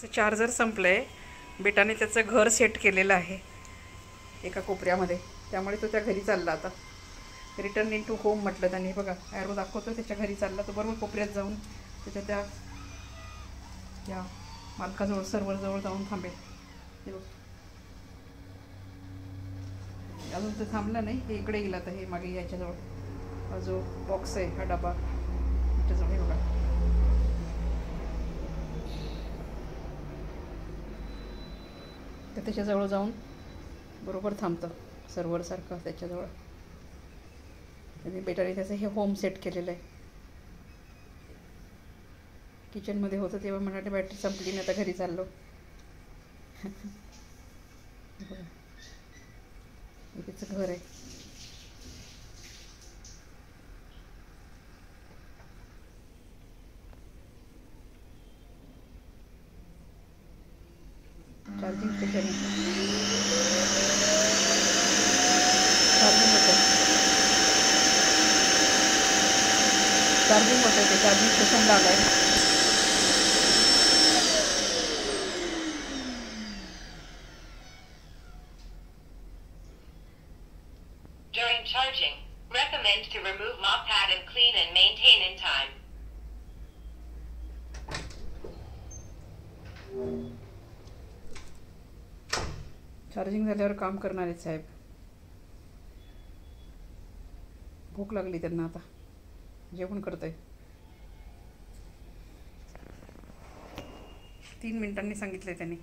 Charger संपलंय. बेटाने त्याचं घर सेट केलेलं आहे एका कोपऱ्यामध्ये, त्यामुळे तो त्या घरी चालला आता. रिटर्न इन टू होम म्हटलं त्यांनी. बघा ॲरो दाखवतो, त्याच्या घरी चालला तो. बरोबर कोपऱ्यात जाऊन त्याच्या त्या मालकाजवळ सर्व्हरजवळ जाऊन थांबेल. हे बघ अजून तर थांबला नाही, हे इकडे येईल आता. हे मागे याच्याजवळ हा जो बॉक्स आहे, हा डबा त्याच्याजवळ. हे बघा तर त्याच्याजवळ जाऊन बरोबर थांबतं सर्व्हरसारखं त्याच्याजवळ. आणि बेटाने त्याचं हे होम सेट केलेलं आहे. किचनमध्ये होतं तेव्हा म्हणाले बॅटरी संपली नाही, आता घरी चाललो. त्याचं घर आहे. चार्जिंग स्टेशन चार्जिंग होतं ते चार्जिंग स्टेशन लागाय. During charging, recommend to remove mop pad and clean and maintain in time. Charging झाल्यावर काम करणार आहेत साहेब. भूक लागली त्यांना, आता जेवण करतोय. 3 मिनिटांनी सांगितलंय त्यांनी.